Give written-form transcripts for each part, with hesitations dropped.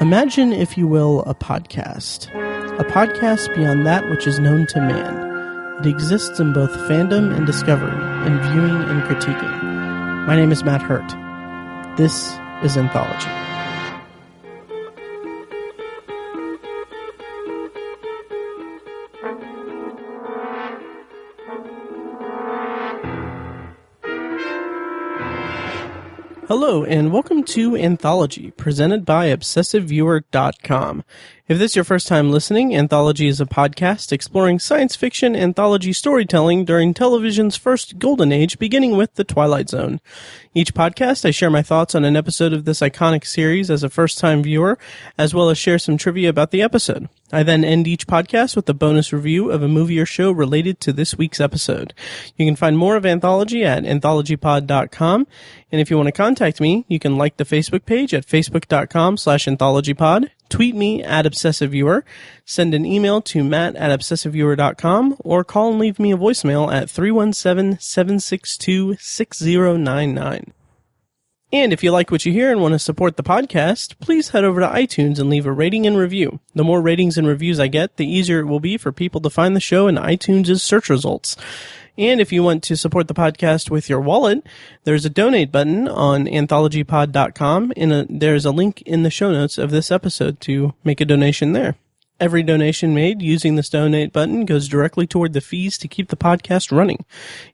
Imagine, if you will, a podcast. A podcast beyond that which is known to man. It exists in both fandom and discovery, in viewing and critiquing. My name is Matt Hurt. This is Anthology. Hello, and welcome to Anthology, presented by ObsessiveViewer.com. If this is your first time listening, Anthology is a podcast exploring science fiction anthology storytelling during television's first golden age, beginning with The Twilight Zone. Each podcast, I share my thoughts on an episode of this iconic series as a first-time viewer, as well as share some trivia about the episode. I then end each podcast with a bonus review of a movie or show related to this week's episode. You can find more of Anthology at anthologypod.com, and if you want to contact me, you can like the Facebook page at facebook.com/anthologypod, tweet me at ObsessiveViewer, send an email to matt@obsessiveviewer.com, or call and leave me a voicemail at 317-762-6099. And if you like what you hear and want to support the podcast, please head over to iTunes and leave a rating and review. The more ratings and reviews I get, the easier it will be for people to find the show in iTunes' search results. And if you want to support the podcast with your wallet, there's a donate button on anthologypod.com, and there's a link in the show notes of this episode to make a donation there. Every donation made using this donate button goes directly toward the fees to keep the podcast running,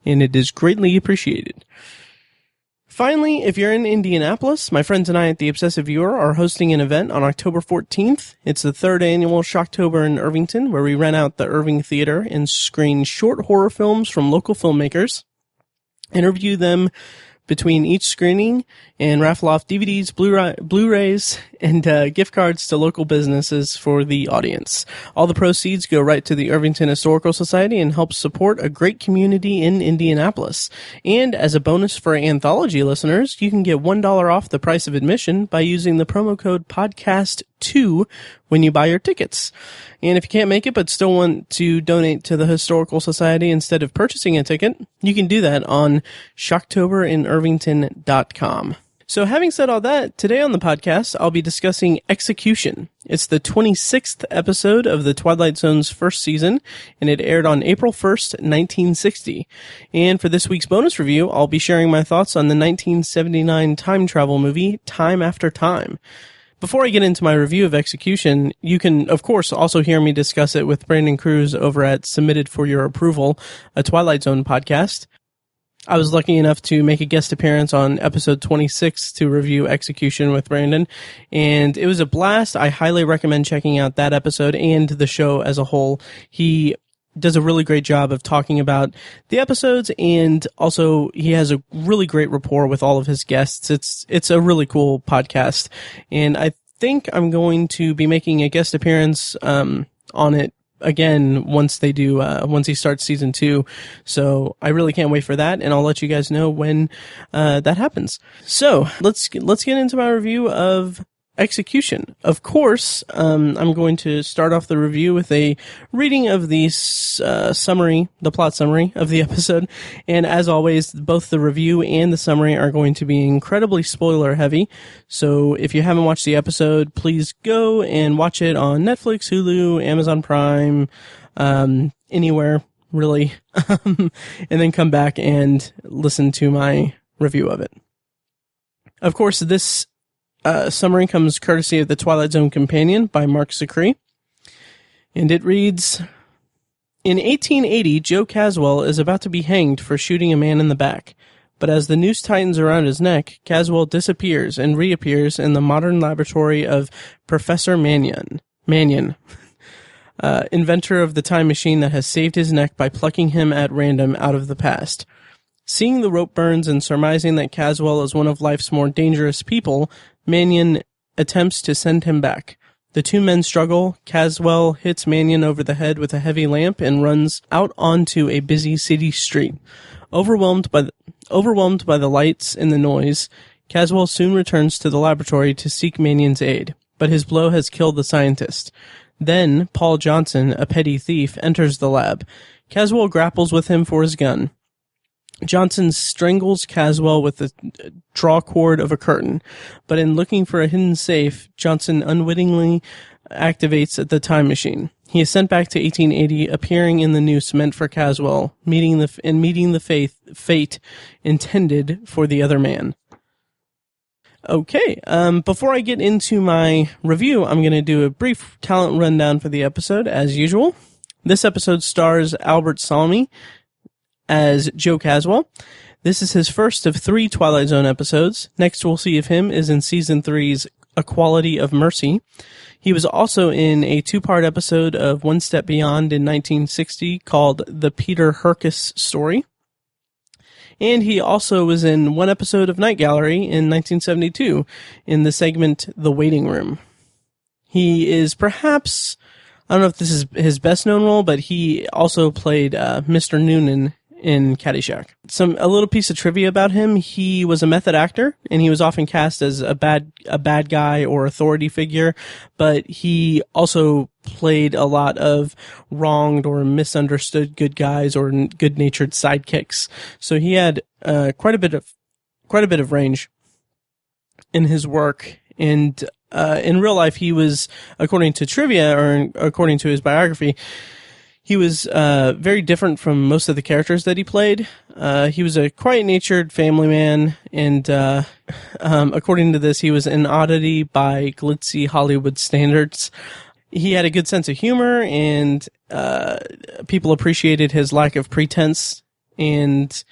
and it is greatly appreciated. Finally, if you're in Indianapolis, my friends and I at the Obsessive Viewer are hosting an event on October 14th. It's the third annual Shocktober in Irvington, where we rent out the Irving Theater and screen short horror films from local filmmakers, interview them between each screening, and raffle off DVDs, Blu-rays, and gift cards to local businesses for the audience. All the proceeds go right to the Irvington Historical Society and help support a great community in Indianapolis. And as a bonus for Anthology listeners, you can get $1 off the price of admission by using the promo code PODCAST2 when you buy your tickets. And if you can't make it but still want to donate to the Historical Society instead of purchasing a ticket, you can do that on shocktoberinirvington.com. So having said all that, today on the podcast, I'll be discussing Execution. It's the 26th episode of the Twilight Zone's first season, and it aired on April 1st, 1960. And for this week's bonus review, I'll be sharing my thoughts on the 1979 time travel movie, Time After Time. Before I get into my review of Execution, you can, of course, also hear me discuss it with Brandon Cruz over at Submitted for Your Approval, a Twilight Zone podcast. I was lucky enough to make a guest appearance on episode 26 to review Execution with Brandon, and it was a blast. I highly recommend checking out that episode and the show as a whole. He does a really great job of talking about the episodes, and also he has a really great rapport with all of his guests. It's a really cool podcast, and I think I'm going to be making a guest appearance on it again once he starts season 2. So I really can't wait for that, and I'll let you guys know when that happens. So let's get into my review of Execution. Of course, I'm going to start off the review with a reading of the plot summary of the episode. And as always, both the review and the summary are going to be incredibly spoiler heavy. So if you haven't watched the episode, please go and watch it on Netflix, Hulu, Amazon Prime, anywhere really, and then come back and listen to my review of it. Of course, this summary comes courtesy of the Twilight Zone Companion by Mark Zicree, and it reads, in 1880, Joe Caswell is about to be hanged for shooting a man in the back, but as the noose tightens around his neck, Caswell disappears and reappears in the modern laboratory of Professor Mannion, inventor of the time machine that has saved his neck by plucking him at random out of the past. Seeing the rope burns and surmising that Caswell is one of life's more dangerous people, Mannion attempts to send him back. The two men struggle. Caswell hits Mannion over the head with a heavy lamp and runs out onto a busy city street. Overwhelmed by the lights and the noise, Caswell soon returns to the laboratory to seek Mannion's aid, but his blow has killed the scientist. Then, Paul Johnson, a petty thief, enters the lab. Caswell grapples with him for his gun. Johnson strangles Caswell with the draw cord of a curtain, but in looking for a hidden safe, Johnson unwittingly activates the time machine. He is sent back to 1880, appearing in the noose meant for Caswell, meeting the fate intended for the other man. Okay, before I get into my review, I'm going to do a brief talent rundown for the episode, as usual. This episode stars Albert Salmi as Joe Caswell. This is his first of 3 Twilight Zone episodes. Next we'll see of him is in Season 3's A Quality of Mercy. He was also in a 2-part episode of One Step Beyond in 1960 called The Peter Herkus Story. And he also was in 1 episode of Night Gallery in 1972 in the segment The Waiting Room. He is perhaps, I don't know if this is his best known role, but he also played Mr. Noonan in Caddyshack. A little piece of trivia about him: he was a method actor, and he was often cast as a bad guy or authority figure, but he also played a lot of wronged or misunderstood good guys or good-natured sidekicks. So he had quite a bit of range in his work. And in real life, he was, according to trivia or according to his biography, he was very different from most of the characters that he played. He was a quiet-natured family man, and according to this, he was an oddity by glitzy Hollywood standards. He had a good sense of humor, and people appreciated his lack of pretense. And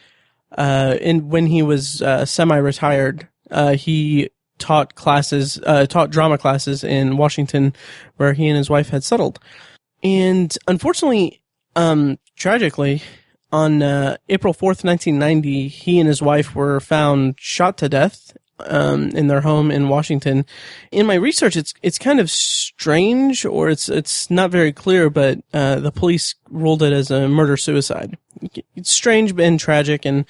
when he was semi-retired, he taught drama classes in Washington, where he and his wife had settled. And unfortunately, tragically, on April 4th, 1990, he and his wife were found shot to death in their home in Washington. In my research, it's kind of strange, or it's not very clear, but the police ruled it as a murder-suicide. It's strange and tragic, and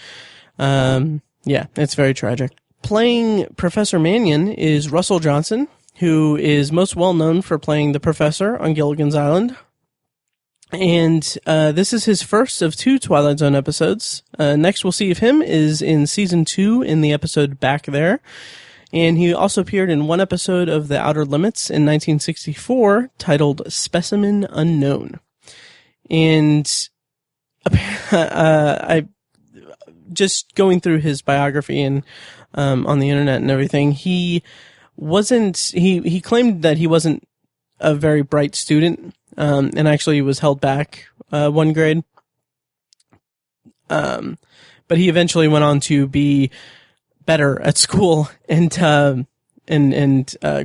yeah, it's very tragic. Playing Professor Mannion is Russell Johnson, who is most well known for playing the professor on Gilligan's Island. And this is his first of 2 Twilight Zone episodes. Next we'll see of him is in Season 2 in the episode Back There. And he also appeared in 1 episode of The Outer Limits in 1964 titled Specimen Unknown. And I just going through his biography and on the internet and everything, he claimed that he wasn't a very bright student, and actually was held back 1 grade. But he eventually went on to be better at school and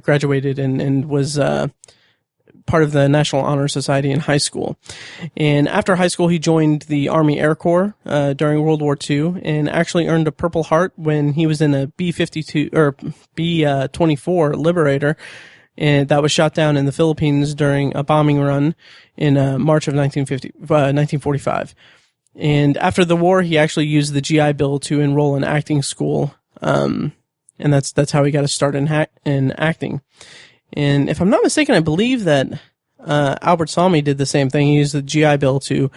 graduated and was part of the National Honor Society in high school. And after high school, he joined the Army Air Corps during World War II, and actually earned a Purple Heart when he was in a B-52 or B-24 Liberator, and that was shot down in the Philippines during a bombing run in March of 1945. And after the war, he actually used the GI Bill to enroll in acting school, and that's how he got a start in acting. And if I'm not mistaken, I believe that Albert Salmi did the same thing. He used the GI Bill to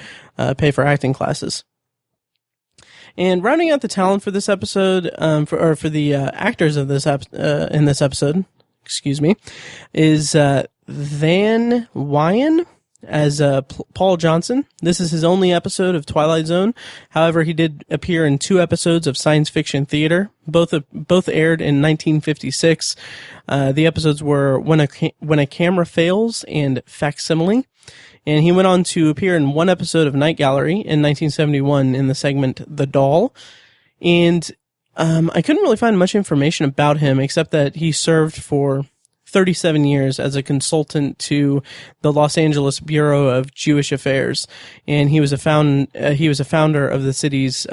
pay for acting classes. And rounding out the talent for this episode, for the actors of this in this episode, is Van Wyen as Paul Johnson. This is his only episode of Twilight Zone. However, he did appear in 2 episodes of science fiction theater. Both aired in 1956. The episodes were When a Camera Fails and Facsimile. And he went on to appear in 1 episode of Night Gallery in 1971 in the segment The Doll. And I couldn't really find much information about him except that he served for 37 years as a consultant to the Los Angeles Bureau of Jewish Affairs, and he was a founder of the city's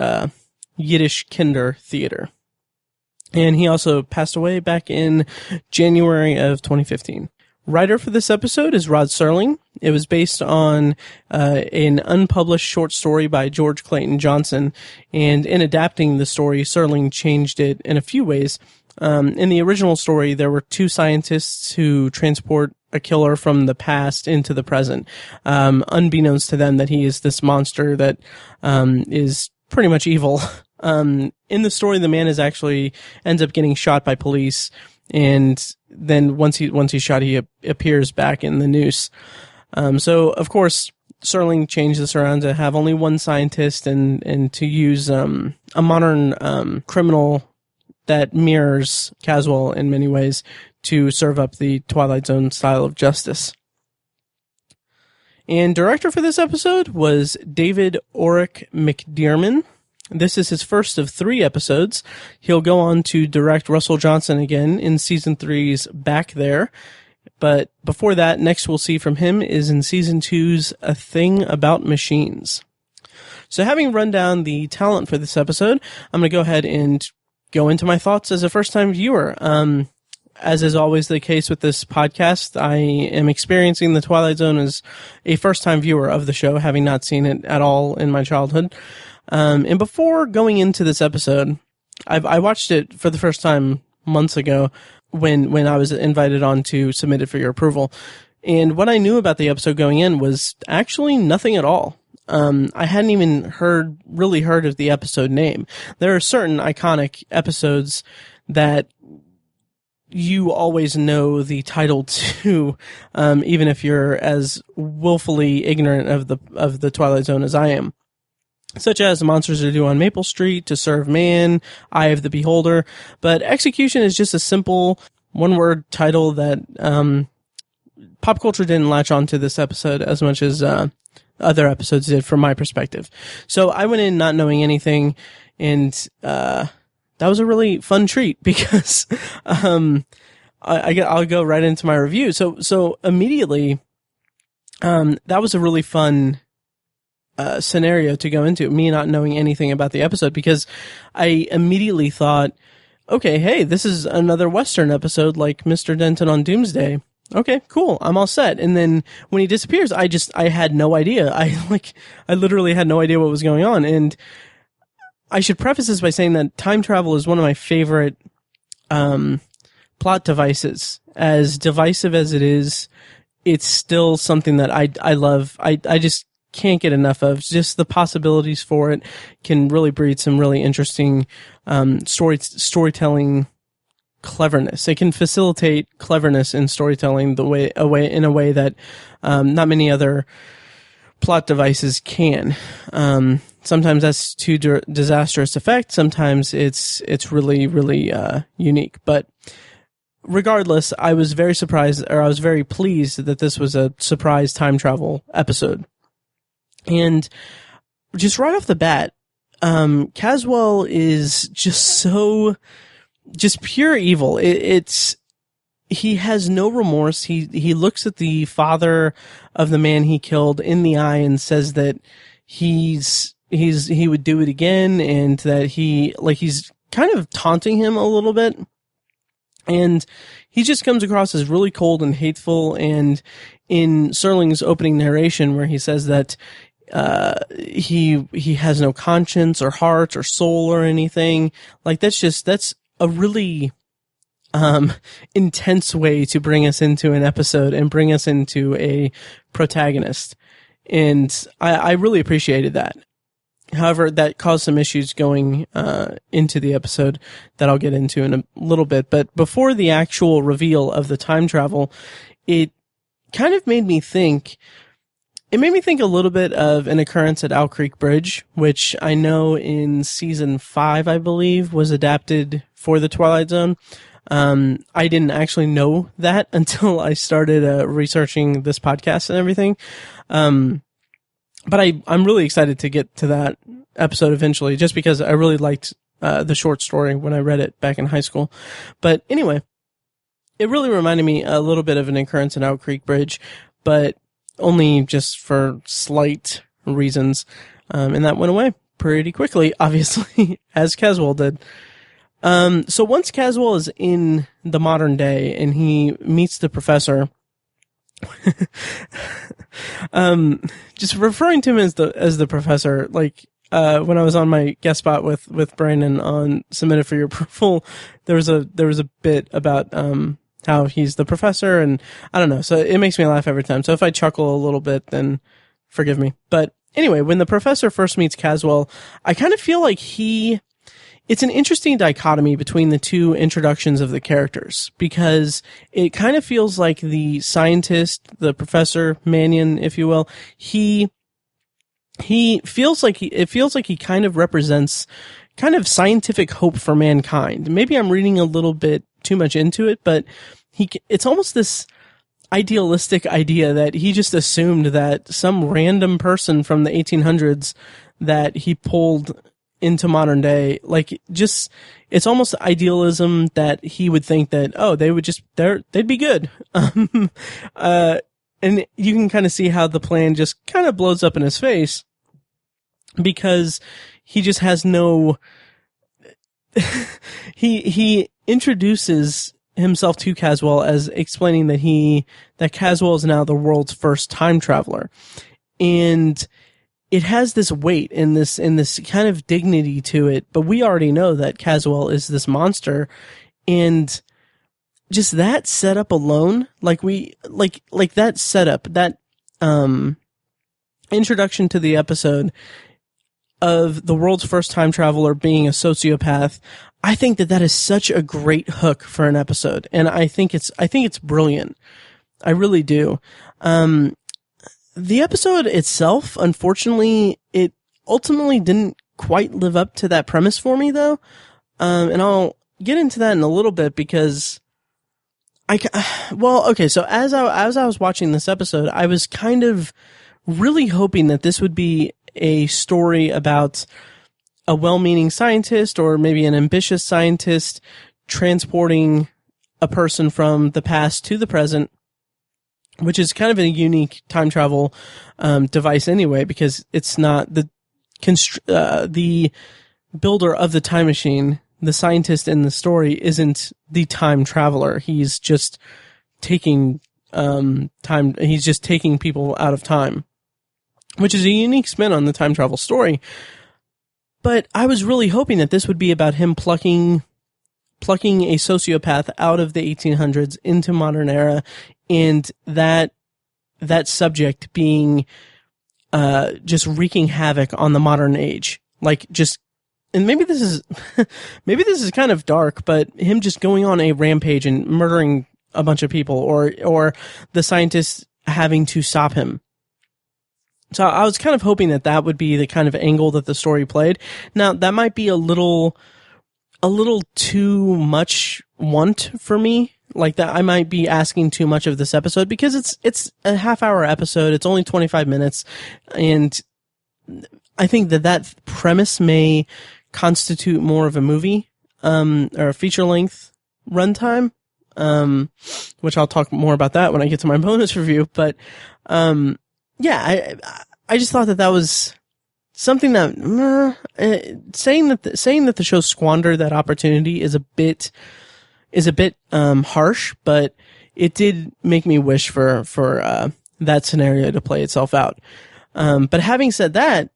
Yiddish Kinder Theater. And he also passed away back in January of 2015. Writer for this episode is Rod Serling. It was based on an unpublished short story by George Clayton Johnson, and in adapting the story, Serling changed it in a few ways. In the original story, there were 2 scientists who transport a killer from the past into the present, unbeknownst to them that he is this monster that is pretty much evil. In the story, the man ends up getting shot by police, and then once he's shot, he appears back in the noose. So of course, Serling changed this around to have only one scientist and to use a modern criminal that mirrors Caswell in many ways to serve up the Twilight Zone style of justice. And director for this episode was David Orrick McDearman. This is his first of 3 episodes. He'll go on to direct Russell Johnson again in season 3's Back There. But before that, next we'll see from him is in season 2's A Thing About Machines. So having run down the talent for this episode, I'm going to go ahead and go into my thoughts as a first-time viewer. As is always the case with this podcast, I am experiencing the Twilight Zone as a first-time viewer of the show, having not seen it at all in my childhood. And before going into this episode, I watched it for the first time months ago when I was invited on to submit it for your approval. And what I knew about the episode going in was actually nothing at all. I hadn't even really heard of the episode name. There are certain iconic episodes that you always know the title to, even if you're as willfully ignorant of the Twilight Zone as I am. Such as Monsters Are Due on Maple Street, To Serve Man, Eye of the Beholder. But Execution is just a simple one-word title that pop culture didn't latch onto this episode as much as other episodes did from my perspective. So I went in not knowing anything, and that was a really fun treat because I'll go right into my review. So immediately, that was a really fun scenario to go into, me not knowing anything about the episode, because I immediately thought, okay, hey, this is another Western episode like Mr. Denton on Doomsday. Okay, cool, I'm all set. And then when he disappears, I had no idea. I literally had no idea what was going on. And I should preface this by saying that time travel is one of my favorite plot devices. As divisive as it is, it's still something that I love. I just can't get enough of. Just the possibilities for it can really breed some really interesting storytelling cleverness. It can facilitate cleverness in storytelling in a way that not many other plot devices can. Sometimes that's to disastrous effect. Sometimes it's really, really unique. But regardless, I was very surprised, or I was very pleased that this was a surprise time travel episode. And just right off the bat, Caswell is just pure evil. He has no remorse. He looks at the father of the man he killed in the eye and says that he would do it again, and that he's kind of taunting him a little bit. And he just comes across as really cold and hateful. And in Serling's opening narration, where he says that he has no conscience or heart or soul or anything, like that's a really intense way to bring us into an episode and bring us into a protagonist. And I really appreciated that. However, that caused some issues going into the episode that I'll get into in a little bit. But before the actual reveal of the time travel, it kind of made me think a little bit of an occurrence at Owl Creek Bridge, which I know in season 5, I believe, was adapted for the Twilight Zone. I didn't actually know that until I started researching this podcast and everything. But I'm really excited to get to that episode eventually, just because I really liked the short story when I read it back in high school. But anyway, it really reminded me a little bit of an occurrence at Owl Creek Bridge, but only just for slight reasons. And that went away pretty quickly, obviously, as Caswell did. So once Caswell is in the modern day and he meets the professor, just referring to him as the professor, like, when I was on my guest spot with Brandon on Submitted for Your Approval, there was a bit about, how he's the professor, and I don't know, so it makes me laugh every time. So if I chuckle a little bit, then Forgive me. But anyway, when the professor first meets Caswell, I kind of feel like it's an interesting dichotomy between the two introductions of the characters, because it kind of feels like the scientist, the Professor Mannion, if you will, it feels like he kind of represents kind of scientific hope for mankind. Maybe I'm reading a little bit too much into it, but it's almost this idealistic idea that he just assumed that some random person from the 1800s that he pulled into modern day, like, just, it's almost idealism that he would think that, oh, they'd be good. And you can kind of see how the plan just kind of blows up in his face, because he just has no, he introduces himself to Caswell as explaining that Caswell is now the world's first time traveler. And it has this weight and this kind of dignity to it, but we already know that Caswell is this monster, and just that setup alone, like that setup, that introduction to the episode of the world's first time traveler being a sociopath, I think that is such a great hook for an episode, and I think it's brilliant. I really do. The episode itself, unfortunately, it ultimately didn't quite live up to that premise for me, though. And I'll get into that in a little bit, because so as I was watching this episode, I was kind of really hoping that this would be a story about a well-meaning scientist, or maybe an ambitious scientist, transporting a person from the past to the present, which is kind of a unique time travel device anyway, because it's not the builder of the time machine. The scientist in the story isn't the time traveler. He's just taking time. He's just taking people out of time, which is a unique spin on the time travel story. But I was really hoping that this would be about him plucking a sociopath out of the 1800s into modern era, and that subject being just wreaking havoc on the modern age. Like, just, and maybe this is kind of dark, but him just going on a rampage and murdering a bunch of people, or the scientists having to stop him. So I was kind of hoping that would be the kind of angle that the story played. Now, that might be a little too much want for me. Like, that I might be asking too much of this episode, because it's a half-hour episode. It's only 25 minutes, and I think that premise may constitute more of a movie, or a feature-length runtime, which I'll talk more about that when I get to my bonus review. But yeah, I just thought that was something that saying that the show squandered that opportunity is a bit harsh, but it did make me wish for that scenario to play itself out. But having said that,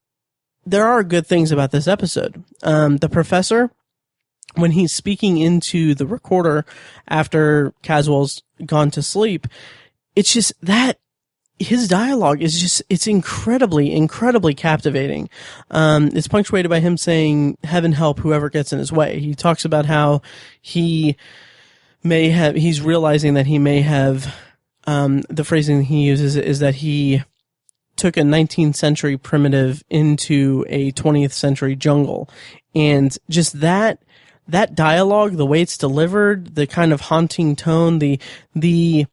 there are good things about this episode. The professor, when he's speaking into the recorder after Caswell's gone to sleep, it's just that his dialogue is just, it's incredibly, incredibly captivating. It's punctuated by him saying, "Heaven help whoever gets in his way." He talks about how he's realizing that he may have, the phrasing he uses is that he took a 19th century primitive into a 20th century jungle. And just that dialogue, the way it's delivered, the kind of haunting tone, the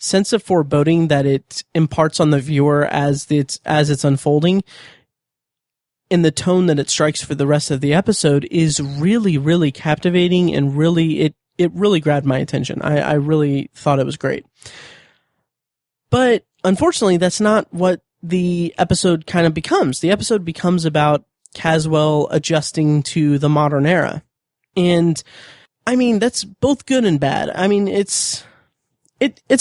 sense of foreboding that it imparts on the viewer as it's unfolding, and the tone that it strikes for the rest of the episode is really, really captivating, and really, it really grabbed my attention. I really thought it was great. But unfortunately, that's not what the episode kind of becomes. The episode becomes about Caswell adjusting to the modern era. And I mean, that's both good and bad. I mean, it's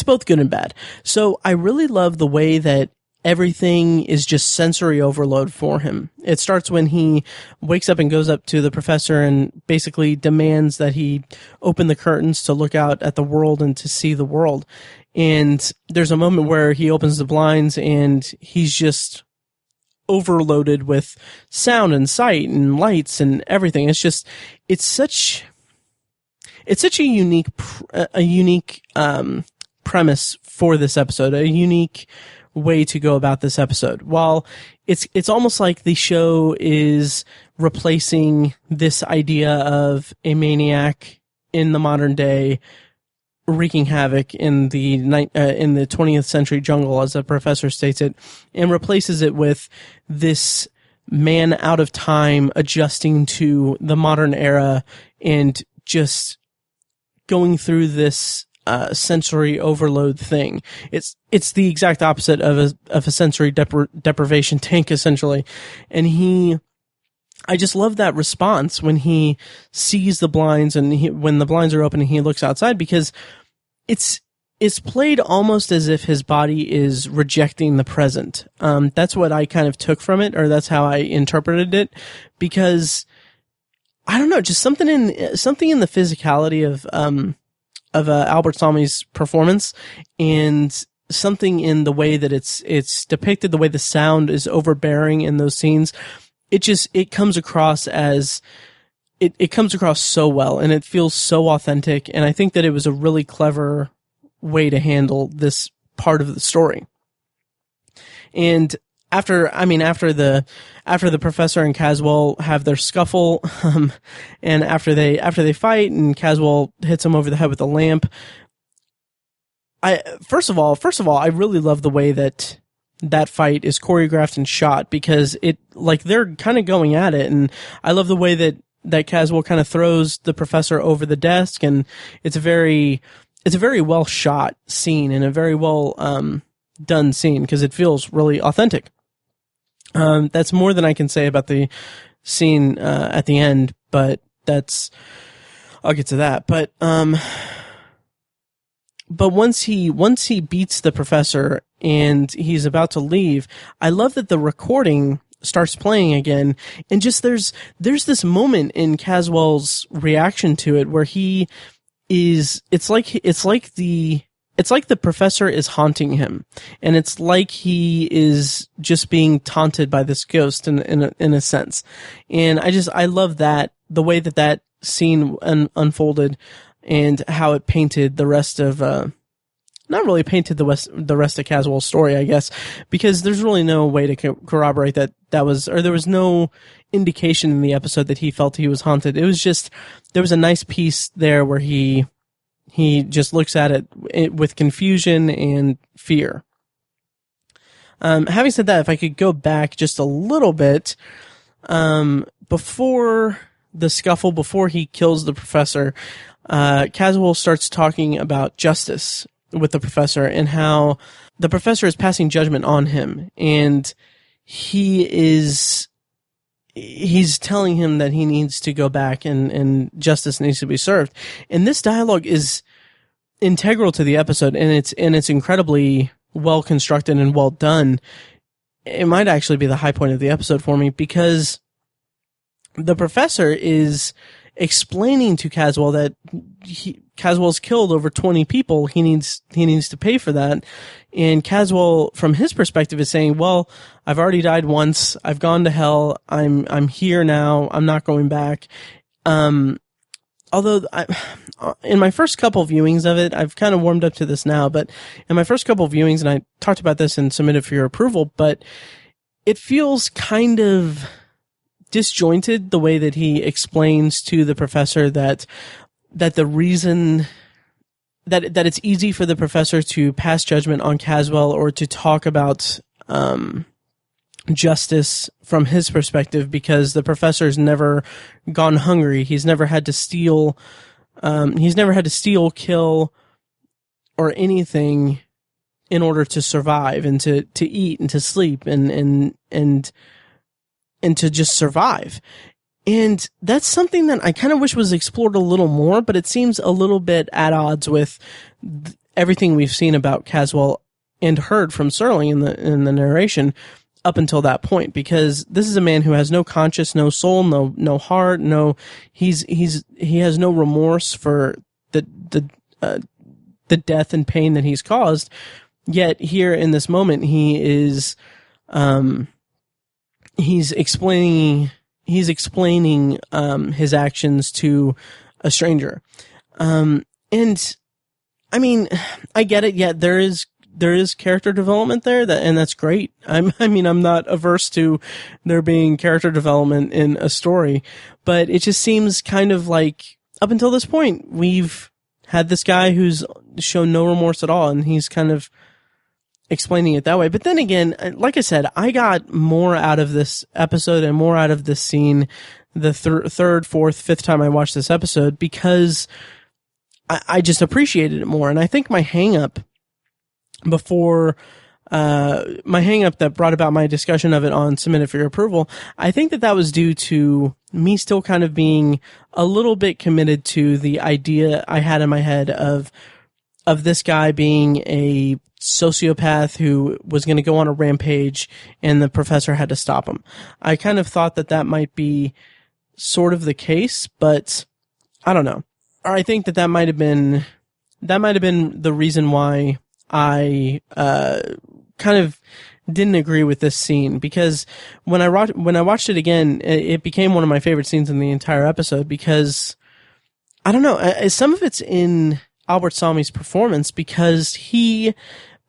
both good and bad. So I really love the way that everything is just sensory overload for him. It starts when he wakes up and goes up to the professor and basically demands that he open the curtains to look out at the world and to see the world. And there's a moment where he opens the blinds and he's just overloaded with sound and sight and lights and everything. It's such a unique premise for this episode, a unique way to go about this episode. While it's almost like the show is replacing this idea of a maniac in the modern day wreaking havoc in the 20th century jungle, as the professor states it, and replaces it with this man out of time adjusting to the modern era and just going through this sensory overload thing. It's the exact opposite of a sensory deprivation tank, essentially. And I just love that response when he sees the blinds and when the blinds are open and he looks outside, because it's played almost as if his body is rejecting the present. That's what I kind of took from it, or that's how I interpreted it, because I don't know, just something in the physicality of Albert Salmi's performance, and something in the way that it's depicted, the way the sound is overbearing in those scenes. It comes across as it comes across so well, and it feels so authentic. And I think that it was a really clever way to handle this part of the story. And after the professor and Caswell have their scuffle, and after they fight and Caswell hits him over the head with a lamp, first of all, I really love the way that fight is choreographed and shot, because they're kind of going at it, and I love the way that Caswell kind of throws the professor over the desk, and it's a very well shot scene and a very well done scene, because it feels really authentic. That's more than I can say about the scene at the end, but I'll get to that. But once he beats the professor and he's about to leave, I love that the recording starts playing again, and just there's this moment in Caswell's reaction to it where it's like the professor is haunting him, and it's like he is just being taunted by this ghost in a sense. And I love that, the way that scene unfolded, and how it painted the rest of not really painted the rest of Caswell's story, I guess, because there's really no way to corroborate that was, or there was no indication in the episode that he felt he was haunted. It was just, there was a nice piece there where he just looks at it with confusion and fear. Having said that, if I could go back just a little bit, before the scuffle, before he kills the professor, Caswell starts talking about justice with the professor, and how the professor is passing judgment on him, and he's telling him that he needs to go back and justice needs to be served. And this dialogue is integral to the episode, and it's incredibly well constructed and well done. It might actually be the high point of the episode for me, because the professor is explaining to Caswell that Caswell's killed over 20 people. He needs to pay for that. And Caswell, from his perspective, is saying, well, I've already died once. I've gone to hell. I'm here now. I'm not going back. Although in my first couple viewings of it, I've kind of warmed up to this now, but in my first couple viewings, and I talked about this and submitted for your approval, but it feels kind of disjointed, the way that he explains to the professor that the reason that it's easy for the professor to pass judgment on Caswell, or to talk about justice from his perspective, because the professor's never gone hungry. He's never had to steal, kill, or anything in order to survive and to eat and to sleep and to just survive. And that's something that I kind of wish was explored a little more, but it seems a little bit at odds with everything we've seen about Caswell and heard from Serling in the narration up until that point, because this is a man who has no conscience, no soul, no heart, he has no remorse for the death and pain that he's caused. Yet here in this moment, he is he's explaining his actions to a stranger. And I mean, I get it. Yeah, there is character development there, and that's great. I'm not averse to there being character development in a story, but it just seems kind of like up until this point, we've had this guy who's shown no remorse at all, and he's kind of explaining it that way. But then again, like I said, I got more out of this episode and more out of this scene the third, fourth, fifth time I watched this episode because I just appreciated it more. And I think my hang-up that brought about my discussion of it on Submitted for Your Approval, I think that was due to me still kind of being a little bit committed to the idea I had in my head of this guy being a sociopath who was going to go on a rampage and the professor had to stop him. I kind of thought that might be sort of the case, but I don't know. Or I think that might have been the reason why I kind of didn't agree with this scene, because when I watched it again, it became one of my favorite scenes in the entire episode because I don't know, some of it's in Albert Salmi's performance because he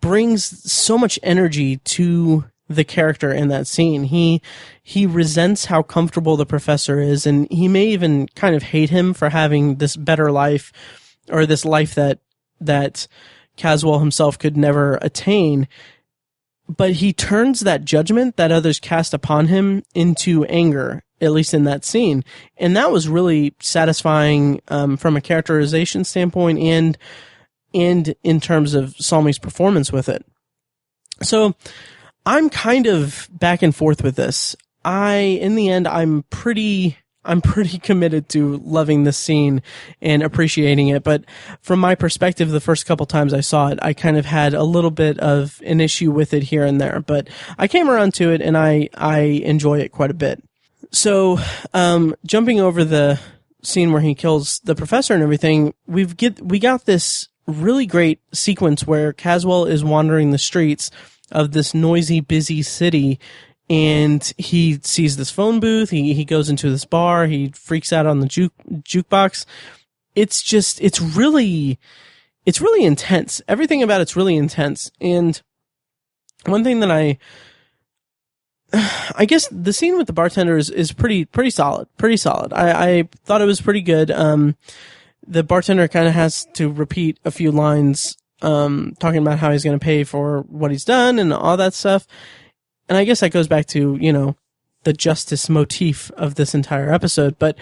brings so much energy to the character in that scene. He resents how comfortable the professor is, and he may even kind of hate him for having this better life, or this life that Caswell himself could never attain. But he turns that judgment that others cast upon him into anger, at least in that scene. And that was really satisfying from a characterization standpoint and in terms of Salmi's performance with it. So I'm kind of back and forth with this. In the end, I'm pretty committed to loving this scene and appreciating it. But from my perspective, the first couple times I saw it, I kind of had a little bit of an issue with it here and there. But I came around to it, and I enjoy it quite a bit. So, jumping over the scene where he kills the professor and everything, we got this really great sequence where Caswell is wandering the streets of this noisy, busy city, and he sees this phone booth. He goes into this bar. He freaks out on the jukebox. It's really intense. Everything about it's really intense. And one thing that I guess the scene with the bartender is pretty solid. Pretty solid. I thought it was pretty good. The bartender kind of has to repeat a few lines, talking about how he's going to pay for what he's done and all that stuff. And I guess that goes back to, the justice motif of this entire episode. But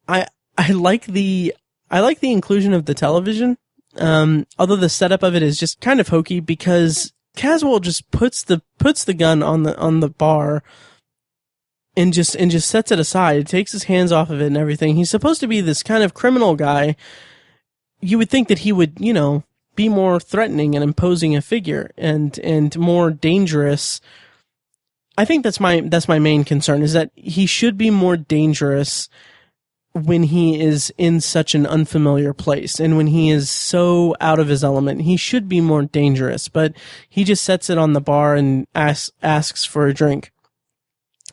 I like the inclusion of the television. Although the setup of it is just kind of hokey because Caswell just puts the gun on the bar and just sets it aside, takes his hands off of it and everything. He's supposed to be this kind of criminal guy. You would think that he would, be more threatening and imposing a figure and more dangerous. I think that's my main concern, is that he should be more dangerous when he is in such an unfamiliar place and when he is so out of his element. He should be more dangerous, but he just sets it on the bar and asks for a drink.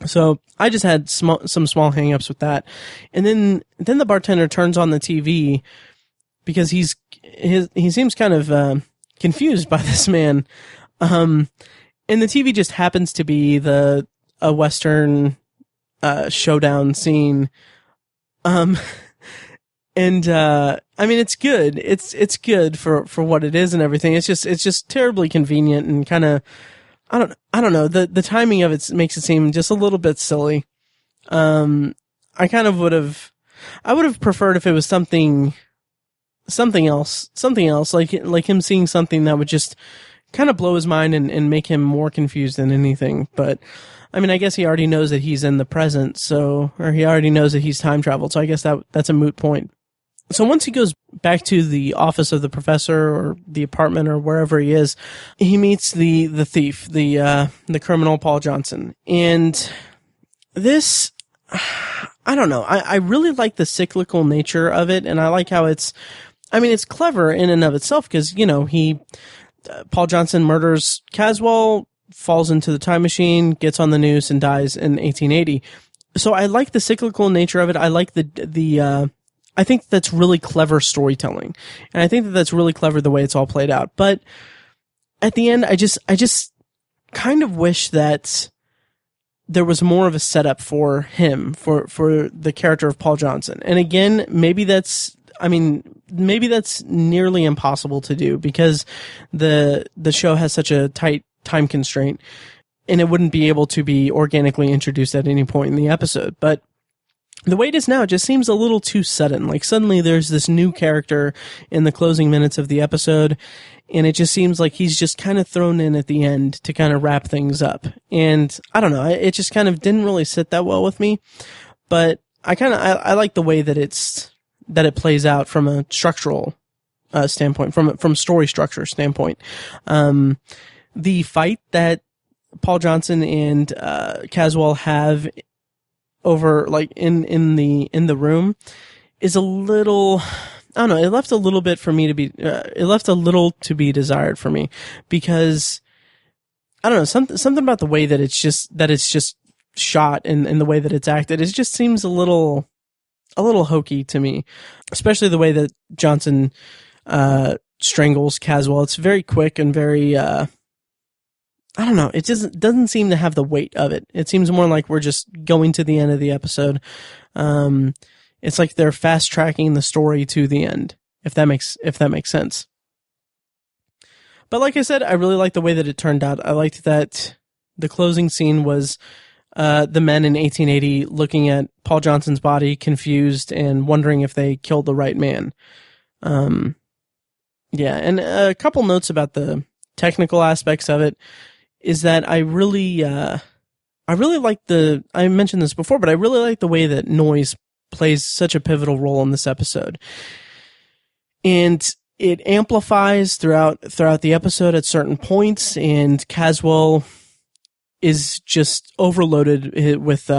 So I just had some small hang-ups with that. And then the bartender turns on the TV because he seems kind of confused by this man. And the TV just happens to be a Western showdown scene. And it's good. It's good for what it is and everything. It's just terribly convenient and kind of, I don't know. The timing of it makes it seem just a little bit silly. I kind of would have preferred if it was something else, like him seeing something that would just kind of blow his mind and make him more confused than anything. But I guess he already knows that he's in the present, or he already knows that he's time traveled. So I guess that's a moot point. So once he goes back to the office of the professor or the apartment or wherever he is, he meets the thief, the criminal Paul Johnson. And this, I don't know. I really like the cyclical nature of it, and I like how it's clever in and of itself because, Paul Johnson murders Caswell, falls into the time machine, gets on the noose, and dies in 1880. So I like the cyclical nature of it. I like I think that's really clever storytelling. And I think that that's really clever the way it's all played out. But at the end, I just kind of wish that there was more of a setup for him, for the character of Paul Johnson. And again, maybe that's nearly impossible to do because the show has such a tight time constraint and it wouldn't be able to be organically introduced at any point in the episode. But the way it is now, it just seems a little too sudden. Like suddenly there's this new character in the closing minutes of the episode, and it just seems like he's just kind of thrown in at the end to kind of wrap things up. And I don't know, it just kind of didn't really sit that well with me. But I like the way that it plays out from a structural standpoint, from story structure standpoint. The fight that Paul Johnson and Caswell have over, like, in the room is a little, I don't know, it left a little bit for me to be, it left a little to be desired for me because, I don't know, something about the way that it's just shot and the way that it's acted, it just seems a little hokey to me, especially the way that Johnson, strangles Caswell. It's very quick and very, I don't know. It just doesn't seem to have the weight of it. It seems more like we're just going to the end of the episode. It's like they're fast tracking the story to the end, if that makes sense. But like I said, I really like the way that it turned out. I liked that the closing scene was the men in 1880 looking at Paul Johnson's body, confused and wondering if they killed the right man. Yeah, and a couple notes about the technical aspects of it is that I really like I mentioned this before, but I really like the way that noise plays such a pivotal role in this episode. And it amplifies throughout the episode at certain points, and Caswell is just overloaded with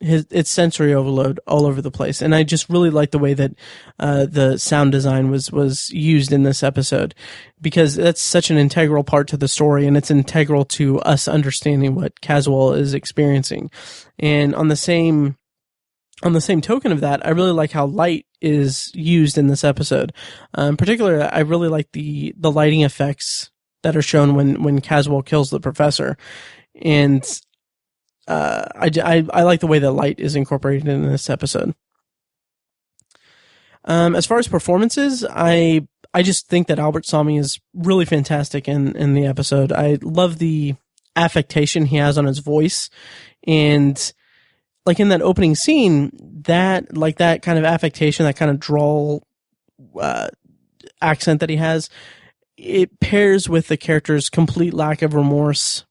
its sensory overload all over the place. And I just really like the way that the sound design was used in this episode, because that's such an integral part to the story, and it's integral to us understanding what Caswell is experiencing. And on the same token of that, I really like how light is used in this episode. In particular, I really like the lighting effects that are shown when Caswell kills the professor. And I like the way that light is incorporated in this episode. As far as performances, I just think that Albert Salmi is really fantastic in the episode. I love the affectation he has on his voice, and like in that opening scene, that kind of affectation, that kind of drawl accent that he has, it pairs with the character's complete lack of remorse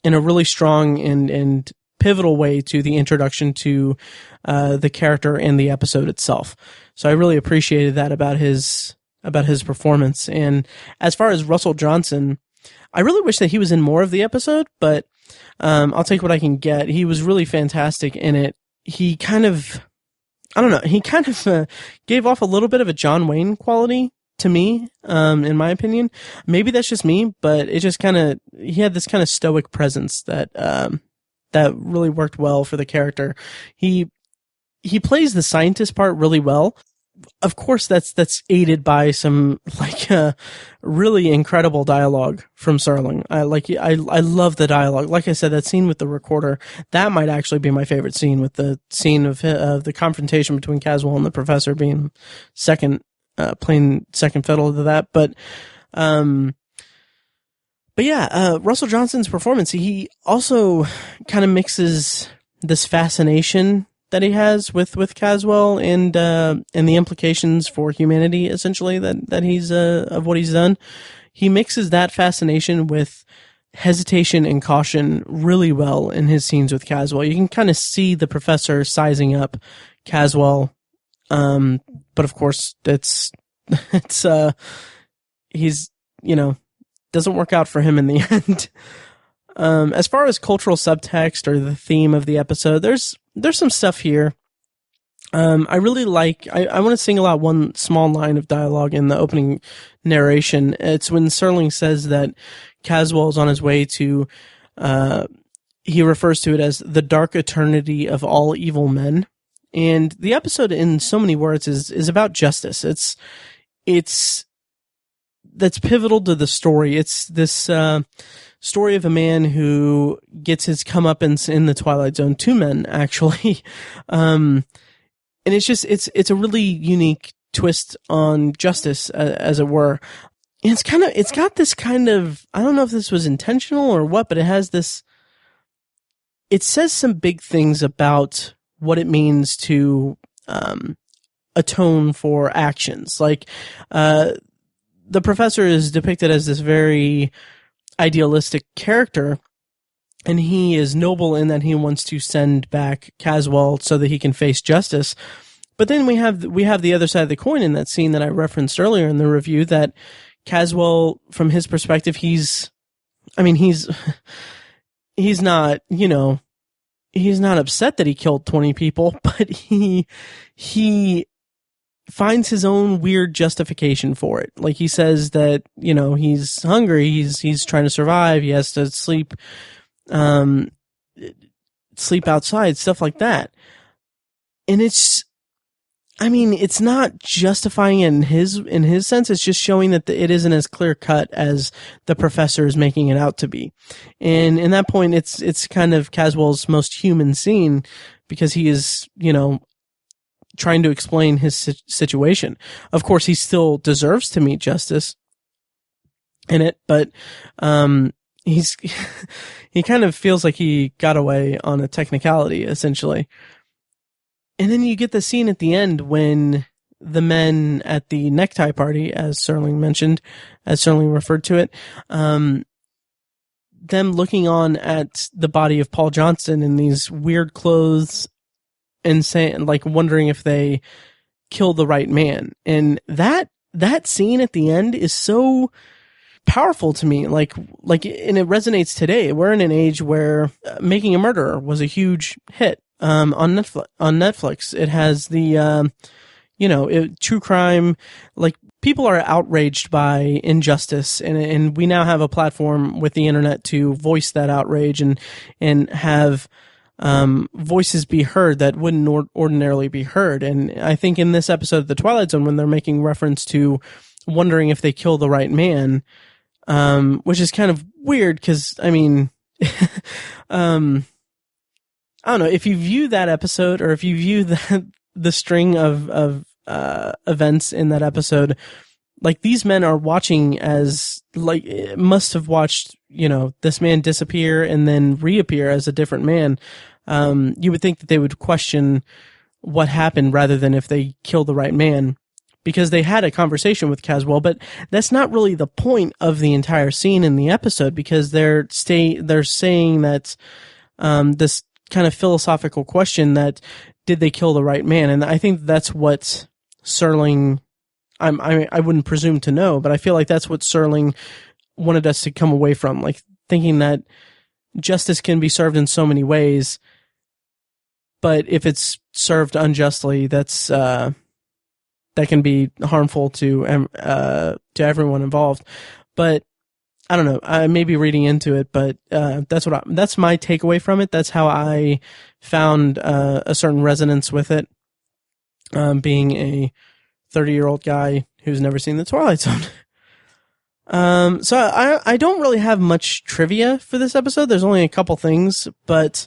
in a really strong and pivotal way to the introduction to the character and the episode itself. So I really appreciated that about his performance. And as far as Russell Johnson, I really wish that he was in more of the episode, but I'll take what I can get. He was really fantastic in it. He kind of, I don't know, he kind of gave off a little bit of a John Wayne quality to me, in my opinion. Maybe that's just me, but it just he had this kind of stoic presence that really worked well for the character. He plays the scientist part really well. Of course, that's aided by some really incredible dialogue from Serling. I love the dialogue. Like I said, that scene with the recorder, that might actually be my favorite scene, with the scene of the confrontation between Caswell and the professor being playing second fiddle to that. But yeah, Russell Johnson's performance, he also kind of mixes this fascination that he has with Caswell and the implications for humanity, essentially, that he's of what he's done. He mixes that fascination with hesitation and caution really well in his scenes with Caswell. You can kind of see the professor sizing up Caswell, but of course he's, doesn't work out for him in the end. As far as cultural subtext or the theme of the episode, there's some stuff here I really like, I want to single out one small line of dialogue in the opening narration. It's when Serling says that Caswell is on his way to, he refers to it as the dark eternity of all evil men. And the episode, in so many words, is about justice. That's pivotal to the story. It's this, story of a man who gets his comeuppance in the Twilight Zone. Two men, actually. And it's just, it's a really unique twist on justice, as it were. And it's got this kind of, I don't know if this was intentional or what, but it says some big things about what it means to, atone for actions. Like, the professor is depicted as this very idealistic character, and he is noble in that he wants to send back Caswell so that he can face justice. But then we have the other side of the coin in that scene that I referenced earlier in the review, that Caswell, from his perspective, he's not, he's not upset that he killed 20 people, but he finds his own weird justification for it. Like, he says that, he's hungry, he's trying to survive, he has to sleep outside, stuff like that. And it's not justifying it in his sense. It's just showing that it isn't as clear cut as the professor is making it out to be. And in that point, it's kind of Caswell's most human scene, because he is, trying to explain his situation. Of course, he still deserves to meet justice in it, but, he kind of feels like he got away on a technicality, essentially. And then you get the scene at the end when the men at the necktie party, as Serling referred to it, them looking on at the body of Paul Johnston in these weird clothes and saying, like, wondering if they killed the right man. And that scene at the end is so powerful to me, and it resonates today. We're in an age where Making a Murderer was a huge hit on Netflix. It has the true crime, like, people are outraged by injustice, and we now have a platform with the internet to voice that outrage and have voices be heard that wouldn't ordinarily be heard. And I think in this episode of The Twilight Zone, when they're making reference to wondering if they kill the right man, which is kind of weird, because, I don't know, if you view that episode, or if you view the string of events in that episode, like, these men are watching as, like, must have watched, this man disappear and then reappear as a different man. You would think that they would question what happened rather than if they killed the right man, because they had a conversation with Caswell. But that's not really the point of the entire scene in the episode, because they're saying that this kind of philosophical question, that did they kill the right man? And I think that's what Serling, I wouldn't presume to know, but I feel like that's what Serling wanted us to come away from, like, thinking that justice can be served in so many ways, but if it's served unjustly, that can be harmful to everyone involved. But I don't know, I may be reading into it, but that's my takeaway from it. That's how I found a certain resonance with it, being a 30-year-old guy who's never seen The Twilight Zone. So I don't really have much trivia for this episode. There's only a couple things, but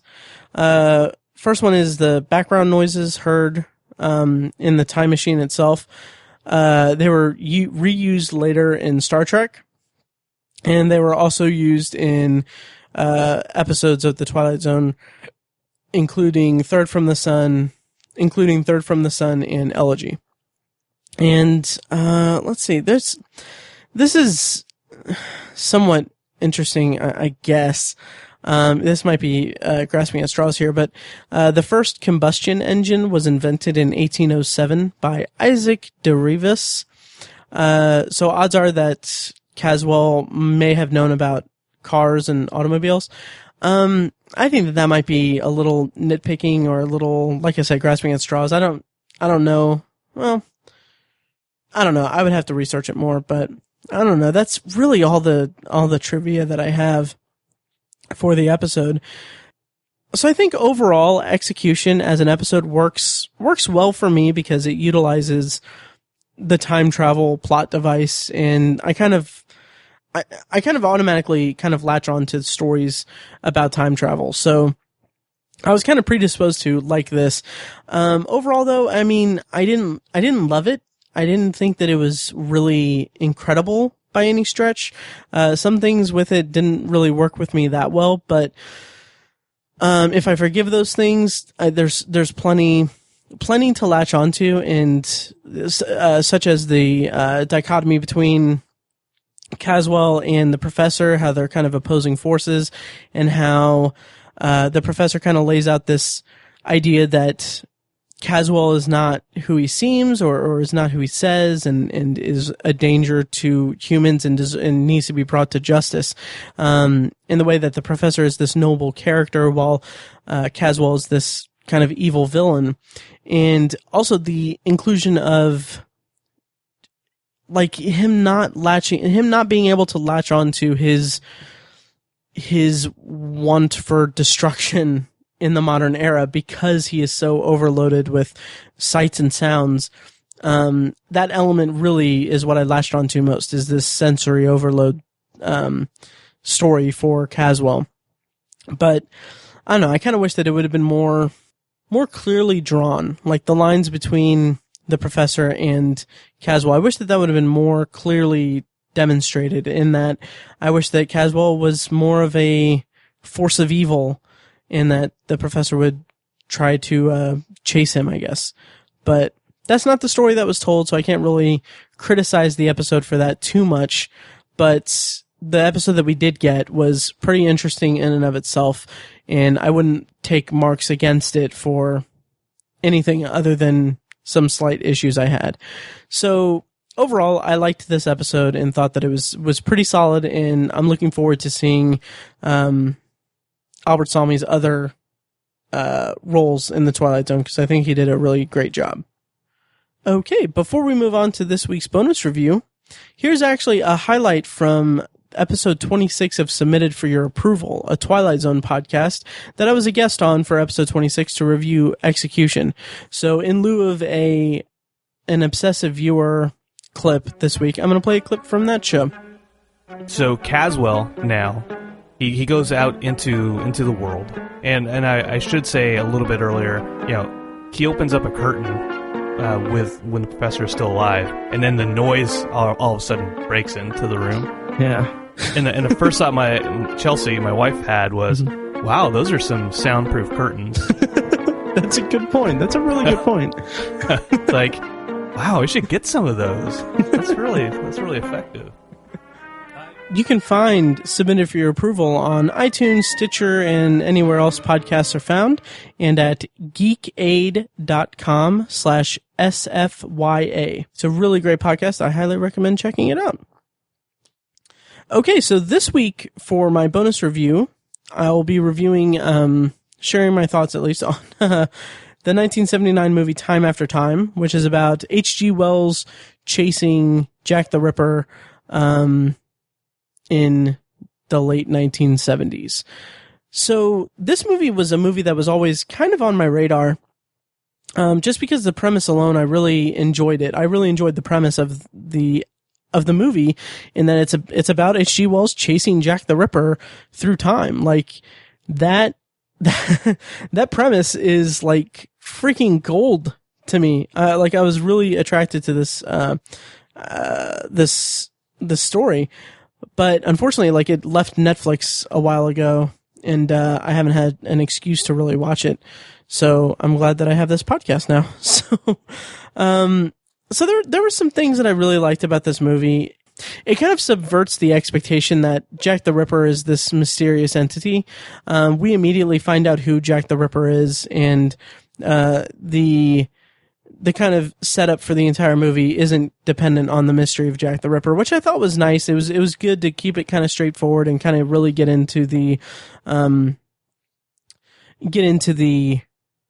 first one is the background noises heard in the time machine itself. They were reused later in Star Trek, and they were also used in episodes of The Twilight Zone, including Third from the Sun and Elegy. And let's see, this is somewhat interesting, I guess. This might be grasping at straws here, but the first combustion engine was invented in 1807 by Isaac de Rivas. So odds are that Caswell may have known about cars and automobiles. I think that might be a little nitpicking, or a little, like I said, grasping at straws. I don't I don't know. Well, I don't know. I would have to research it more, but I don't know. That's really all the trivia that I have for the episode. So I think overall execution as an episode works well for me because it utilizes the time travel plot device, and I kind of automatically kind of latch on to stories about time travel. So I was kind of predisposed to like this. Overall though, I mean, I didn't love it. I didn't think that it was really incredible by any stretch. Some things with it didn't really work with me that well, but if I forgive those things, there's plenty to latch onto, and such as the dichotomy between Caswell and the professor, how they're kind of opposing forces, and how the professor kind of lays out this idea that Caswell is not who he seems, or is not who he says, and is a danger to humans and needs to be brought to justice. In the way that the professor is this noble character, while Caswell is this kind of evil villain. And also the inclusion of like him not being able to latch on to his want for destruction in the modern era because he is so overloaded with sights and sounds. That element really is what I latched onto most, is this sensory overload story for Caswell. But I don't know, I kind of wish that it would have been more clearly drawn, like the lines between the professor and Caswell. I wish that would have been more clearly demonstrated, in that I wish that Caswell was more of a force of evil, and that the professor would try to chase him, I guess. But that's not the story that was told, so I can't really criticize the episode for that too much. But the episode that we did get was pretty interesting in and of itself, and I wouldn't take marks against it for anything other than some slight issues I had. So overall, I liked this episode and thought that it was pretty solid, and I'm looking forward to seeing Albert Salmi's other roles in the Twilight Zone, because I think he did a really great job. Okay, before we move on to this week's bonus review, here's actually a highlight from episode 26 of Submitted for Your Approval, a Twilight Zone podcast that I was a guest on for episode 26 to review Execution. So in lieu of an obsessive viewer clip this week, I'm going to play a clip from that show. So Caswell now, he goes out into the world, and I should say a little bit earlier, he opens up a curtain with when the professor is still alive, and then the noise all of a sudden breaks into the room. Yeah. And the first thought Chelsea, my wife, had was, wow, those are some soundproof curtains. That's a good point. That's a really good point. Like, wow, we should get some of those. That's really effective. You can find Submitted for Your Approval on iTunes, Stitcher, and anywhere else podcasts are found, and at geekaid.com/SFYA. It's a really great podcast. I highly recommend checking it out. Okay, so this week for my bonus review, I will be reviewing, sharing my thoughts at least on the 1979 movie Time After Time, which is about H.G. Wells chasing Jack the Ripper, in the late 1970s. So this movie was a movie that was always kind of on my radar, just because the premise alone, I really enjoyed it. I really enjoyed the premise of the movie, in that it's about H.G. Wells chasing Jack the Ripper through time. Like that premise is like freaking gold to me. Like I was really attracted to this story. But unfortunately, like it left Netflix a while ago, and I haven't had an excuse to really watch it. So I'm glad that I have this podcast now. So there were some things that I really liked about this movie. It kind of subverts the expectation that Jack the Ripper is this mysterious entity. We immediately find out who Jack the Ripper is, and the kind of setup for the entire movie isn't dependent on the mystery of Jack the Ripper, which I thought was nice. It was good to keep it kind of straightforward and kind of really get into the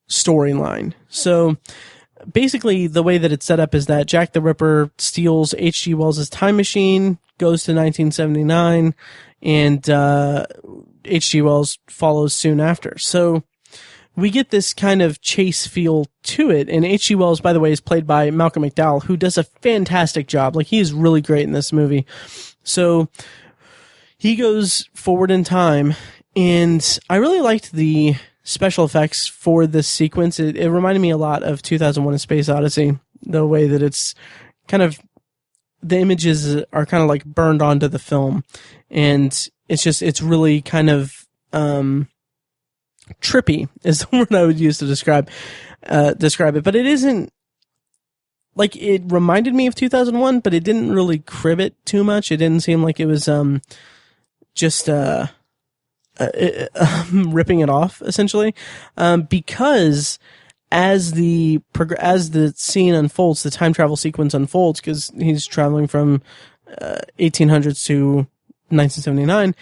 storyline. So basically the way that it's set up is that Jack the Ripper steals H.G. Wells' time machine, goes to 1979, and H.G. Wells follows soon after. So we get this kind of chase feel to it. And H.G. Wells, by the way, is played by Malcolm McDowell, who does a fantastic job. Like, he is really great in this movie. So he goes forward in time, and I really liked the special effects for this sequence. It reminded me a lot of 2001: A Space Odyssey, the way that it's kind of, the images are kind of like burned onto the film, and it's really kind of trippy is the word I would use to describe it. But it isn't, like, it reminded me of 2001, but it didn't really crib it too much. It didn't seem like it was just ripping it off, essentially, because as the scene unfolds, the time travel sequence unfolds, because he's traveling from 1800s to 1979.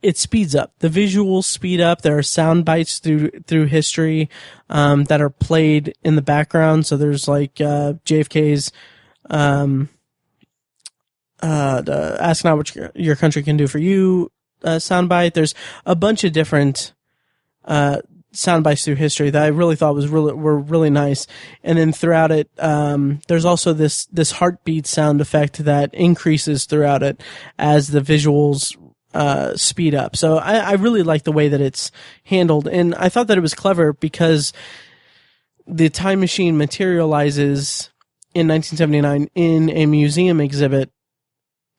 It speeds up. The visuals speed up. There are sound bites through history that are played in the background. So there's like JFK's the "Ask Not What Your Country Can Do for You" soundbite. There's a bunch of different sound bites through history that I really thought were really nice. And then throughout it, there's also this heartbeat sound effect that increases throughout it as the visuals speed up. So I really like the way that it's handled, and I thought that it was clever because the time machine materializes in 1979 in a museum exhibit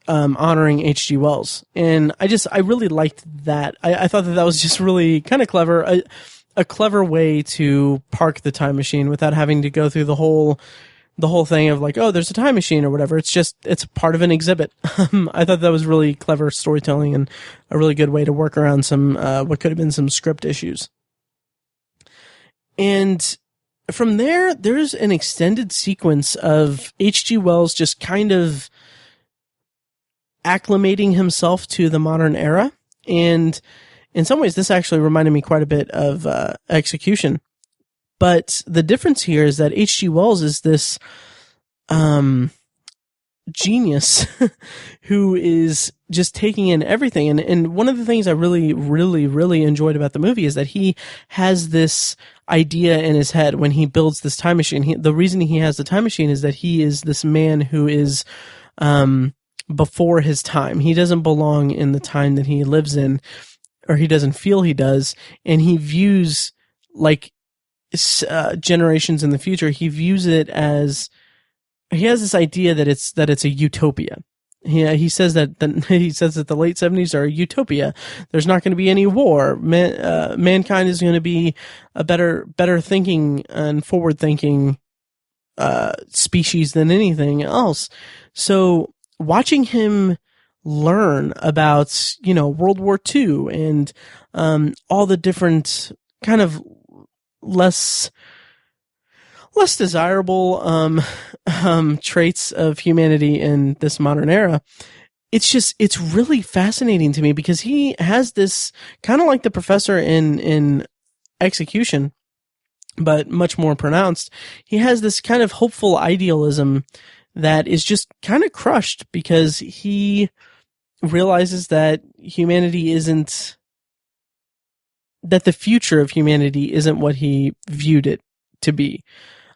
honoring H.G. Wells, and I really liked that. I thought that was just really kind of clever, a clever way to park the time machine without having to go through the whole thing of like, oh, there's a time machine or whatever. It's part of an exhibit. I thought that was really clever storytelling and a really good way to work around some, what could have been some script issues. And from there's an extended sequence of H.G. Wells just kind of acclimating himself to the modern era. And in some ways, this actually reminded me quite a bit of, Execution. But the difference here is that H.G. Wells is this genius who is just taking in everything. And one of the things I really, really, really enjoyed about the movie is that he has this idea in his head when he builds this time machine. The reason he has the time machine is that he is this man who is before his time. He doesn't belong in the time that he lives in, or he doesn't feel he does. And he views, like, generations in the future, he views it as, he has this idea that it's a utopia. He says that the late 70s are a utopia. There's not going to be any war. Mankind is going to be a better thinking and forward thinking species than anything else. So watching him learn about, World War II and all the different kind of less desirable traits of humanity in this modern era, it's really fascinating to me because he has this kind of like the professor in Execution, but much more pronounced. He has this kind of hopeful idealism that is just kind of crushed because he realizes that humanity isn't, that the future of humanity isn't what he viewed it to be.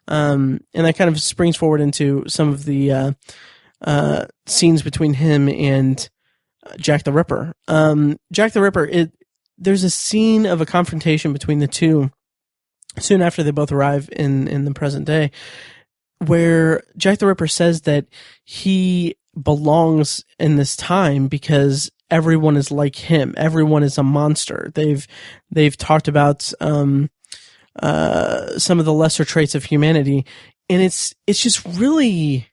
And that kind of springs forward into some of the scenes between him and Jack the Ripper. Jack the Ripper, there's a scene of a confrontation between the two soon after they both arrive in the present day, where Jack the Ripper says that he belongs in this time because everyone is like him. Everyone is a monster. They've talked about some of the lesser traits of humanity, and it's just really,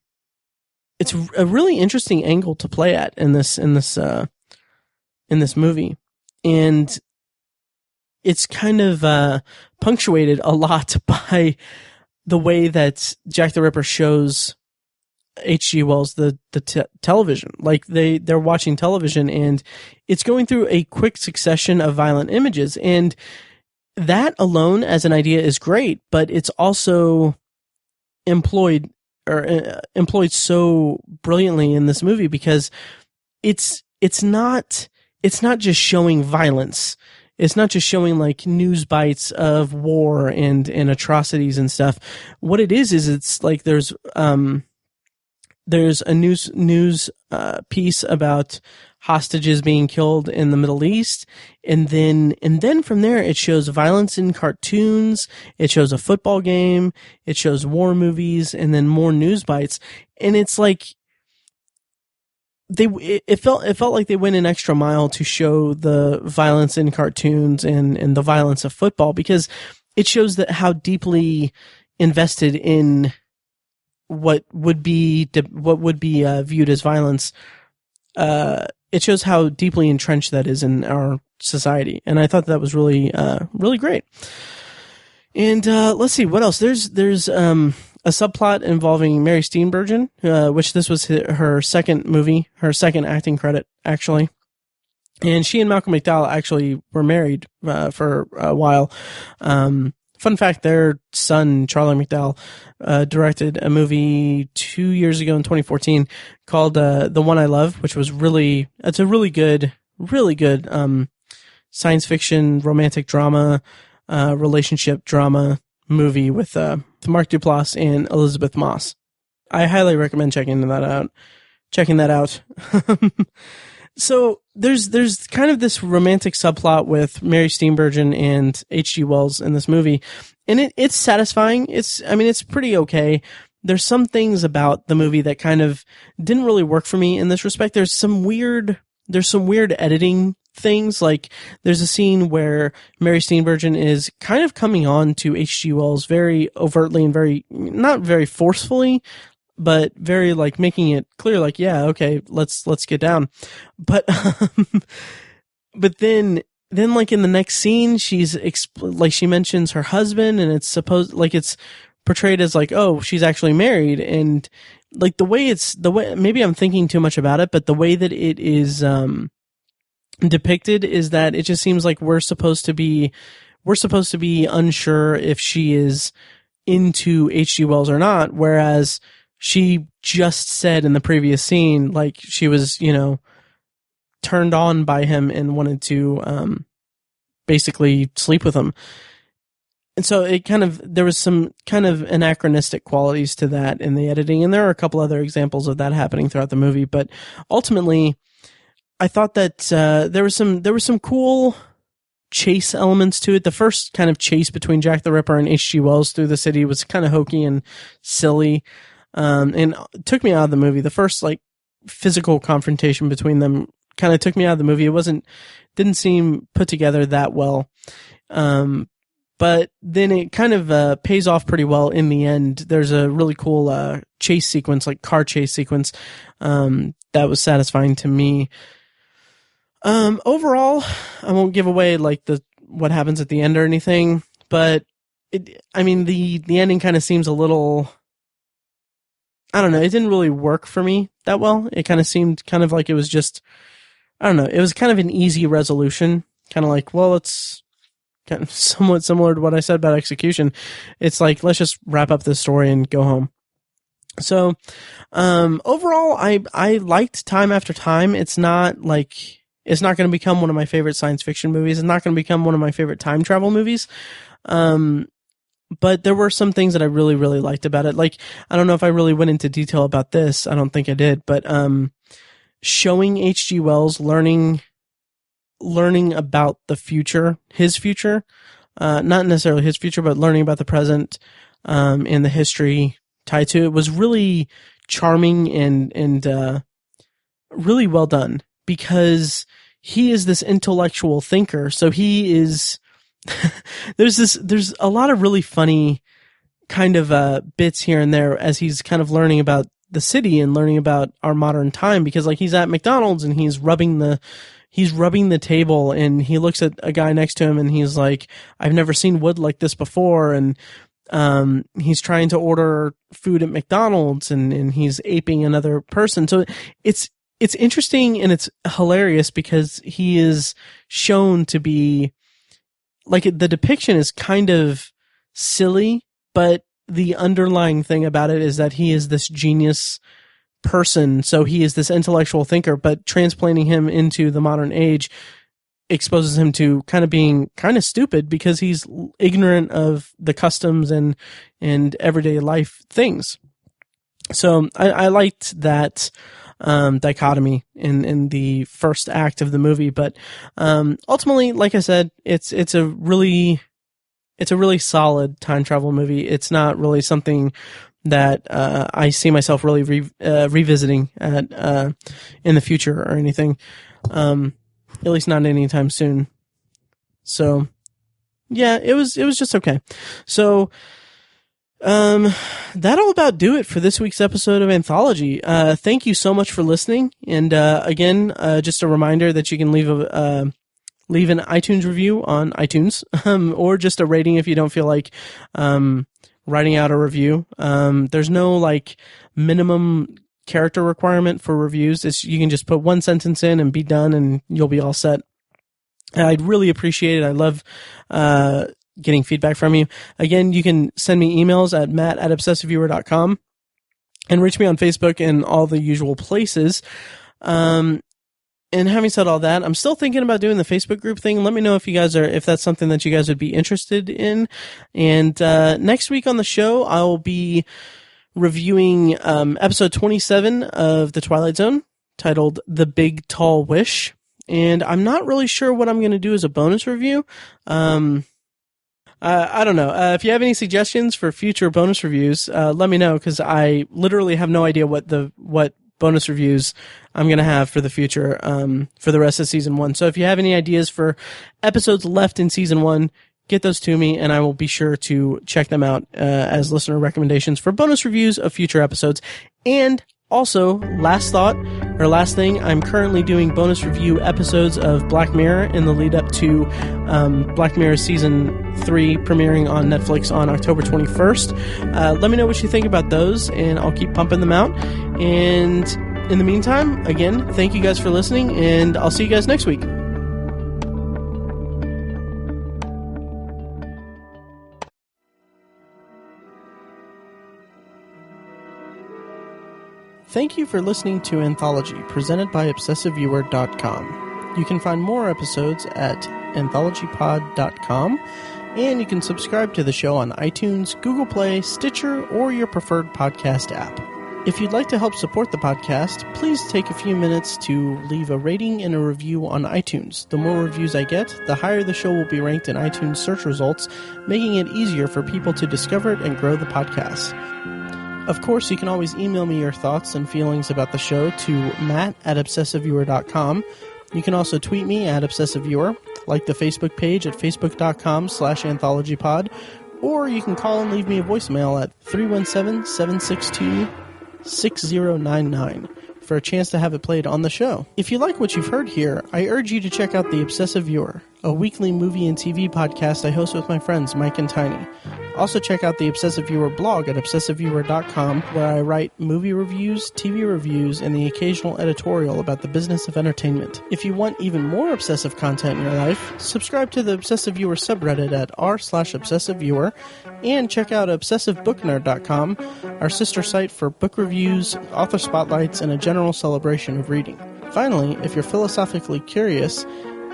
it's a really interesting angle to play at in this movie, and it's kind of punctuated a lot by the way that Jack the Ripper shows H.G. Wells the television. Like they're watching television, and it's going through a quick succession of violent images, and that alone as an idea is great, but it's also employed so brilliantly in this movie because it's not just showing violence. It's not just showing like news bites of war and atrocities and stuff. What it is it's like there's a news piece about hostages being killed in the Middle East, and then from there it shows violence in cartoons, it shows a football game, it shows war movies, and then more news bites, and it's like it felt like they went an extra mile to show the violence in cartoons and the violence of football, because it shows that how deeply invested in what would be viewed as violence. It shows how deeply entrenched that is in our society, and I thought that was really great. And let's see what else. There's a subplot involving Mary Steenburgen, which this was her second movie, her second acting credit actually. And she and Malcolm McDowell actually were married for a while. Fun fact, their son, Charlie McDowell, directed a movie 2 years ago in 2014 called The One I Love, which was it's a really good science fiction, romantic drama, relationship drama movie with Mark Duplass and Elizabeth Moss. I highly recommend checking that out. So there's kind of this romantic subplot with Mary Steenburgen and H.G. Wells in this movie, and it's satisfying. It's pretty okay. There's some things about the movie that kind of didn't really work for me in this respect. There's some weird editing things. Like there's a scene where Mary Steenburgen is kind of coming on to H.G. Wells very overtly and very, not very forcefully, but very like making it clear, like, yeah, okay, let's get down. But, but then like in the next scene, she's she mentions her husband, and it's it's portrayed as like, oh, she's actually married. And like the way maybe I'm thinking too much about it, but the way that it is, depicted is that it just seems like we're supposed to be unsure if she is into H.G. Wells or not, whereas she just said in the previous scene, like she was, turned on by him and wanted to, basically sleep with him. And so there was some kind of anachronistic qualities to that in the editing. And there are a couple other examples of that happening throughout the movie. But ultimately, I thought that, there was some cool chase elements to it. The first kind of chase between Jack the Ripper and H.G. Wells through the city was kind of hokey and silly. And it took me out of the movie. The first like physical confrontation between them kind of took me out of the movie. It didn't seem put together that well. But then it kind of pays off pretty well in the end. There's a really cool chase sequence, like car chase sequence, that was satisfying to me. Overall, I won't give away like what happens at the end or anything, but the ending kind of seems a little, I don't know, it didn't really work for me that well. It kind of seemed kind of like it was just, I don't know, it was kind of an easy resolution. Kind of like, well, it's kind of somewhat similar to what I said about execution. It's like, let's just wrap up this story and go home. So, overall, I liked Time After Time. It's not going to become one of my favorite science fiction movies. It's not going to become one of my favorite time travel movies. But there were some things that I really, really liked about it. Like, I don't know if I really went into detail about this. I don't think I did, but, showing H.G. Wells learning about the future, his future, not necessarily his future, but learning about the present, and the history tied to it was really charming and really well done, because he is this intellectual thinker. So he is, there's a lot of really funny kind of bits here and there as he's kind of learning about the city and learning about our modern time, because like he's at McDonald's and he's rubbing the table, and he looks at a guy next to him and he's like, I've never seen wood like this before. And he's trying to order food at McDonald's and he's aping another person. So it's interesting and it's hilarious because he is shown to be like the depiction is kind of silly, but the underlying thing about it is that he is this genius person. So he is this intellectual thinker, but transplanting him into the modern age exposes him to kind of being kind of stupid because he's ignorant of the customs and everyday life things. So I liked that dichotomy in the first act of the movie, but ultimately, like I said, it's a really solid time travel movie. It's not really something that I see myself really revisiting in the future or anything. At least not anytime soon. So yeah, it was just okay. So that'll about do it for this week's episode of Anthology. Thank you so much for listening. And again, just a reminder that you can leave an iTunes review on iTunes, or just a rating if you don't feel like writing out a review. There's no like minimum character requirement for reviews. You can just put one sentence in and be done, and you'll be all set. I'd really appreciate it. I love getting feedback from you. Again, you can send me emails at matt@obsessiveviewer.com and reach me on Facebook and all the usual places. And having said all that, I'm still thinking about doing the Facebook group thing. Let me know if that's something that you guys would be interested in. And next week on the show, I'll be reviewing episode 27 of The Twilight Zone, titled The Big Tall Wish. And I'm not really sure what I'm going to do as a bonus review. I don't know. If you have any suggestions for future bonus reviews, let me know, because I literally have no idea what bonus reviews I'm going to have for the future, for the rest of season 1. So if you have any ideas for episodes left in season 1, get those to me, and I will be sure to check them out as listener recommendations for bonus reviews of future episodes. And also, last thing, I'm currently doing bonus review episodes of Black Mirror in the lead up to Black Mirror Season 3 premiering on Netflix on October 21st. Let me know what you think about those, and I'll keep pumping them out. And in the meantime, again, thank you guys for listening, and I'll see you guys next week. Thank you for listening to Anthology, presented by ObsessiveViewer.com. You can find more episodes at AnthologyPod.com, and you can subscribe to the show on iTunes, Google Play, Stitcher, or your preferred podcast app. If you'd like to help support the podcast, please take a few minutes to leave a rating and a review on iTunes. The more reviews I get, the higher the show will be ranked in iTunes search results, making it easier for people to discover it and grow the podcast. Of course, you can always email me your thoughts and feelings about the show to matt@obsessiveviewer.com. You can also tweet me at obsessiveviewer, like the Facebook page at facebook.com/anthologypod, or you can call and leave me a voicemail at 317-762-6099 for a chance to have it played on the show. If you like what you've heard here, I urge you to check out The Obsessive Viewer, a weekly movie and TV podcast I host with my friends Mike and Tiny. Also check out the Obsessive Viewer blog at obsessiveviewer.com, where I write movie reviews, TV reviews, and the occasional editorial about the business of entertainment. If you want even more obsessive content in your life, subscribe to the Obsessive Viewer subreddit at r/obsessiveviewer, and check out obsessivebooknerd.com, our sister site for book reviews, author spotlights, and a general celebration of reading. Finally, if you're philosophically curious,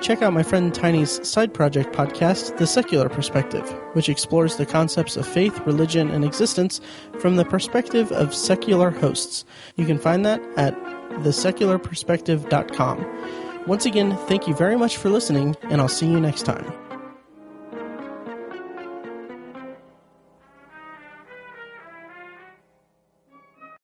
check out my friend Tiny's side project podcast, The Secular Perspective, which explores the concepts of faith, religion, and existence from the perspective of secular hosts. You can find that at thesecularperspective.com. Once again, thank you very much for listening, and I'll see you next time.